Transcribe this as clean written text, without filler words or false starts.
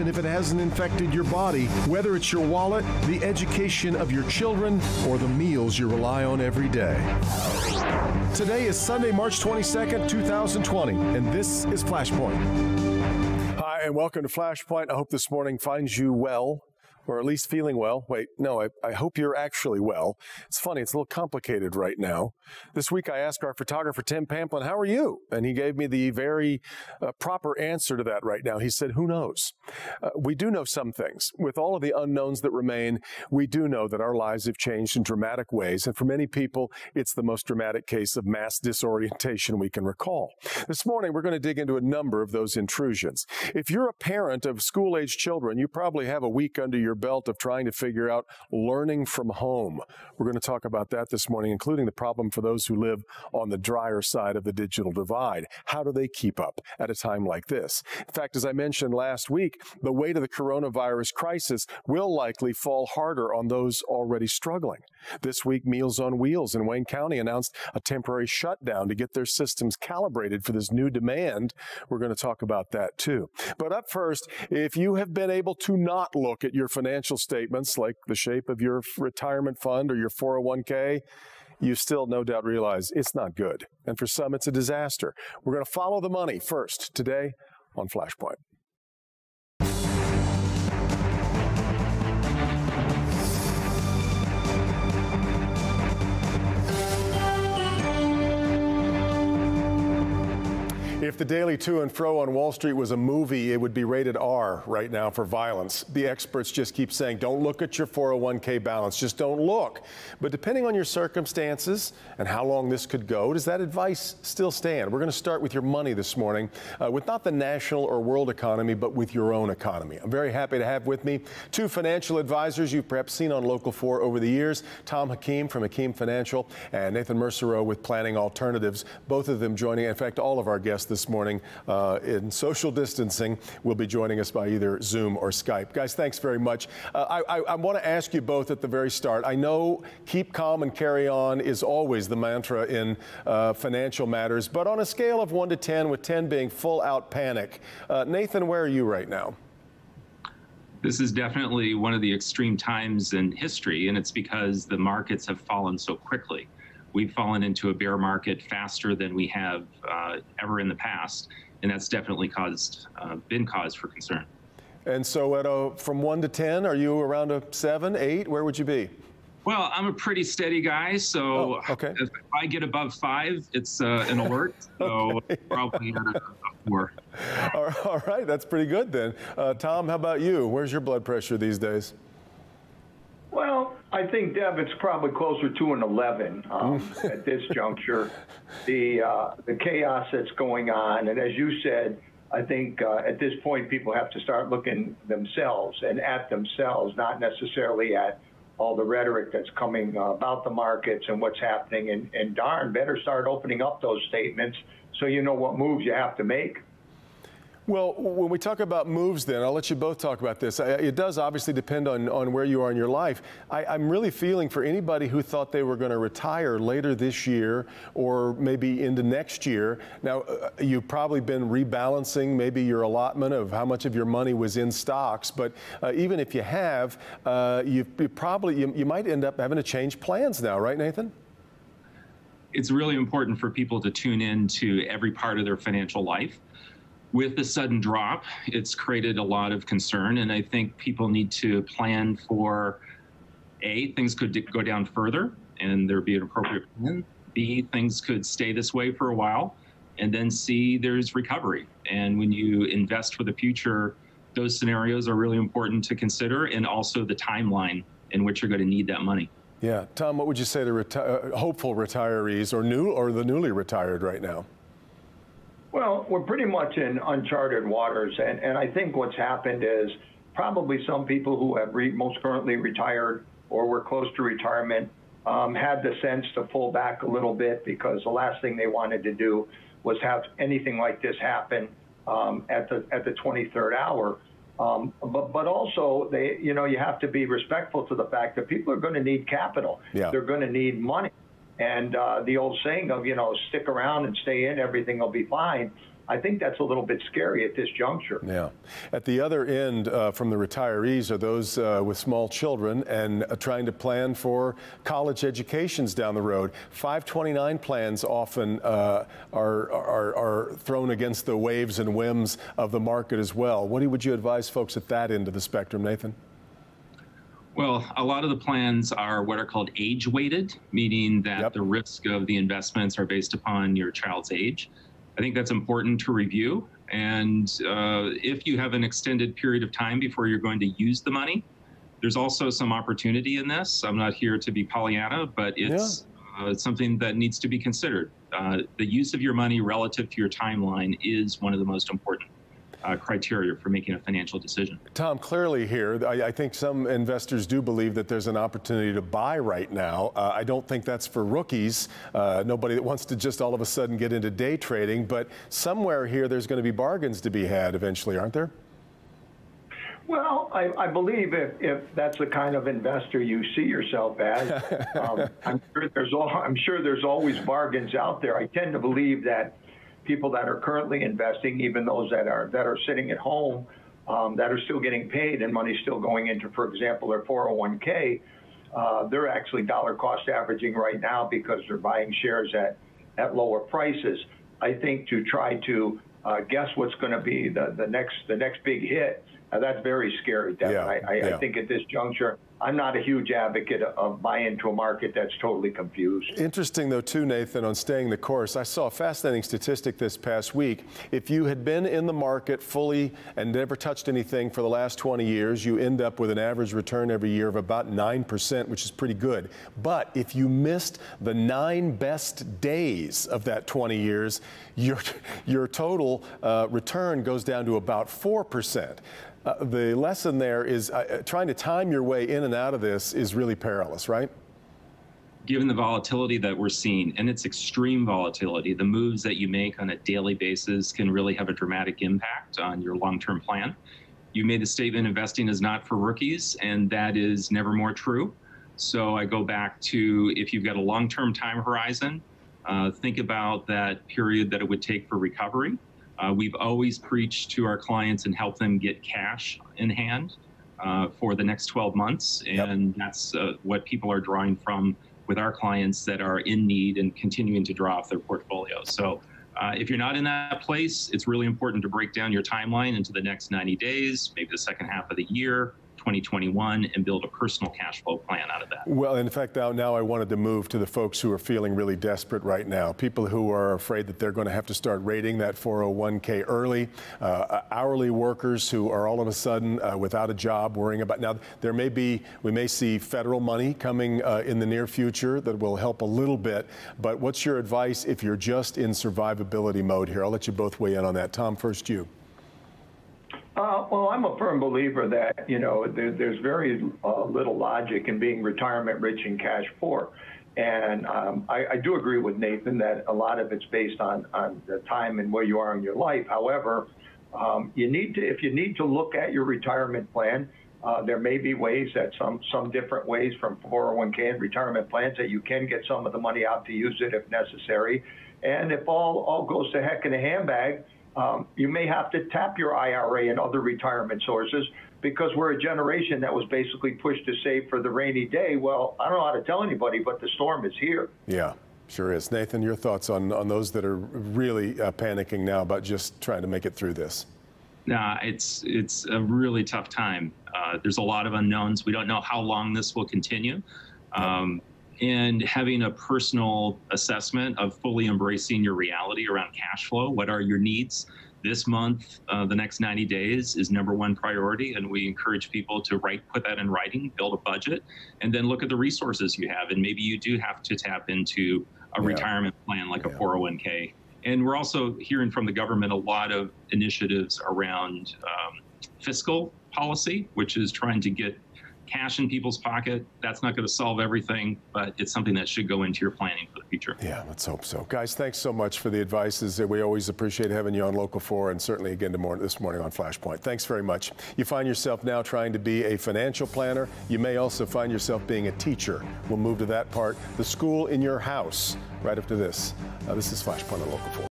even if it hasn't infected your body, whether it's your wallet, the education of your children, or the meals you rely on every day. Today is Sunday, March 22nd, 2020, and this is Flashpoint. Hi, and welcome to Flashpoint. I hope this morning finds you well, or at least feeling well. Wait, no, I hope you're actually well. It's funny, it's a little complicated right now. This week I asked our photographer, Tim Pamplin, how are you? And he gave me the very proper answer to that right now. He said, who knows? We do know some things. With all of the unknowns that remain, we do know that our lives have changed in dramatic ways. And for many people, it's the most dramatic case of mass disorientation we can recall. This morning, we're going to dig into a number of those intrusions. If you're a parent of school-age children, you probably have a week under your belt of trying to figure out learning from home. We're going to talk about that this morning, including the problem for those who live on the drier side of the digital divide. How do they keep up at a time like this? In fact, as I mentioned last week, the weight of the coronavirus crisis will likely fall harder on those already struggling. This week, Meals on Wheels in Wayne County announced a temporary shutdown to get their systems calibrated for this new demand. We're going to talk about that too. But up first, if you have been able to not look at your financial statements, like the shape of your retirement fund or your 401k, you still no doubt realize it's not good. And for some, it's a disaster. We're going to follow the money first today on Flashpoint. If the daily to and fro on Wall Street was a movie, it would be rated R right now for violence. The experts just keep saying, don't look at your 401k balance, just don't look. But depending on your circumstances and how long this could go, does that advice still stand? We're going to start with your money this morning, with not the national or world economy, but with your own economy. I'm very happy to have with me two financial advisors you've perhaps seen on Local 4 over the years, Tom Hakeem from Hakeem Financial and Nathan Mercereau with Planning Alternatives, both of them joining, in fact, all of our guests this morning in social distancing will be joining us by either Zoom or Skype. Guys, thanks very much. I want to ask you both at the very start. I know keep calm and carry on is always the mantra in financial matters, but on a scale of 1 to 10, with 10 being full out panic, Nathan, where are you right now? This is definitely one of the extreme times in history, and it's because the markets have fallen so quickly. We've fallen into a bear market faster than we have ever in the past, and that's definitely been cause for concern. And so from 1 to 10, are you around a 7, 8? Where would you be? Well, I'm a pretty steady guy, so okay. If I get above 5, it's an alert, so okay. Probably at a 4. All right, that's pretty good then. Tom, how about you? Where's your blood pressure these days? Well, I think, Deb, it's probably closer to an 11 at this juncture. The chaos that's going on, and as you said, I think at this point people have to start looking themselves and at themselves, not necessarily at all the rhetoric that's coming about the markets and what's happening. And darn, better start opening up those statements so you know what moves you have to make. Well, when we talk about moves then, I'll let you both talk about this. It does obviously depend on where you are in your life. I'm really feeling for anybody who thought they were going to retire later this year or maybe into next year. Now, you've probably been rebalancing maybe your allotment of how much of your money was in stocks. But even if you have, you might end up having to change plans now, right, Nathan? It's really important for people to tune in to every part of their financial life. With the sudden drop, it's created a lot of concern, and I think people need to plan for A, things could go down further and there be an appropriate plan. B, things could stay this way for a while, and then C, there's recovery. And when you invest for the future, those scenarios are really important to consider, and also the timeline in which you're going to need that money. Yeah, Tom, what would you say to hopeful retirees or the newly retired right now? Well, we're pretty much in uncharted waters, and I think what's happened is probably some people who have most currently retired or were close to retirement had the sense to pull back a little bit, because the last thing they wanted to do was have anything like this happen at the 23rd hour. But also, you have to be respectful to the fact that people are going to need capital. Yeah. They're going to need money. And the old saying of, stick around and stay in, everything will be fine. I think that's a little bit scary at this juncture. Yeah. At the other end, from the retirees, are those with small children and trying to plan for college educations down the road. 529 plans often are thrown against the waves and whims of the market as well. What would you advise folks at that end of the spectrum, Nathan? Well, a lot of the plans are what are called age-weighted, meaning that the risk of the investments are based upon your child's age. I think that's important to review. And if you have an extended period of time before you're going to use the money, there's also some opportunity in this. I'm not here to be Pollyanna, but it's something that needs to be considered. The use of your money relative to your timeline is one of the most important criteria for making a financial decision. Tom, clearly here, I think some investors do believe that there's an opportunity to buy right now. I don't think that's for rookies, nobody that wants to just all of a sudden get into day trading, but somewhere here there's going to be bargains to be had eventually, aren't there? Well, I believe if that's the kind of investor you see yourself as, I'm sure there's always bargains out there. I tend to believe that people that are currently investing, even those that are sitting at home, that are still getting paid and money still going into, for example, their 401k, they're actually dollar cost averaging right now because they're buying shares at lower prices. I think to try to guess what's going to be the next big hit, that's very scary, Devin. I think at this juncture, I'm not a huge advocate of buying into a market that's totally confused. Interesting, though, too, Nathan, on staying the course. I saw a fascinating statistic this past week. If you had been in the market fully and never touched anything for the last 20 years, you end up with an average return every year of about 9%, which is pretty good. But if you missed the 9 best days of that 20 years, your total return goes down to about 4%. The lesson there is trying to time your way in and out of this is really perilous, right? Given the volatility that we're seeing, and it's extreme volatility, the moves that you make on a daily basis can really have a dramatic impact on your long-term plan. You made the statement investing is not for rookies, and that is never more true. So I go back to if you've got a long-term time horizon, think about that period that it would take for recovery. We've always preached to our clients and helped them get cash in hand for the next 12 months. And that's what people are drawing from with our clients that are in need and continuing to draw off their portfolio. So if you're not in that place, it's really important to break down your timeline into the next 90 days, maybe the second half of the year, 2021, and build a personal cash flow plan out of that. Well, in fact, now I wanted to move to the folks who are feeling really desperate right now, people who are afraid that they're going to have to start raiding that 401k early, hourly workers who are all of a sudden without a job, worrying about, now we may see federal money coming in the near future that will help a little bit, but what's your advice if you're just in survivability mode here? I'll let you both weigh in on that. Tom, first you. Well, I'm a firm believer that, there's very little logic in being retirement rich and cash poor. And I do agree with Nathan that a lot of it's based on the time and where you are in your life. However, if you need to look at your retirement plan, there may be ways that some different ways from 401k and retirement plans that you can get some of the money out to use it if necessary. And if all goes to heck in a handbag, you may have to tap your IRA and other retirement sources because we're a generation that was basically pushed to save for the rainy day. Well, I don't know how to tell anybody, but the storm is here. Yeah, sure is. Nathan, your thoughts on those that are really panicking now about just trying to make it through this? Nah, it's a really tough time. There's a lot of unknowns. We don't know how long this will continue. And having a personal assessment of fully embracing your reality around cash flow. What are your needs this month, the next 90 days is #1 priority. And we encourage people to put that in writing, build a budget, and then look at the resources you have. And maybe you do have to tap into a retirement plan like a 401k. And we're also hearing from the government a lot of initiatives around fiscal policy, which is trying to get cash in people's pocket. That's not going to solve everything, but it's something that should go into your planning for the future. Yeah, let's hope so. Guys, thanks so much for the advice. We always appreciate having you on Local 4 and certainly again this morning on Flashpoint. Thanks very much. You find yourself now trying to be a financial planner. You may also find yourself being a teacher. We'll move to that part. The school in your house right after this. This is Flashpoint on Local 4.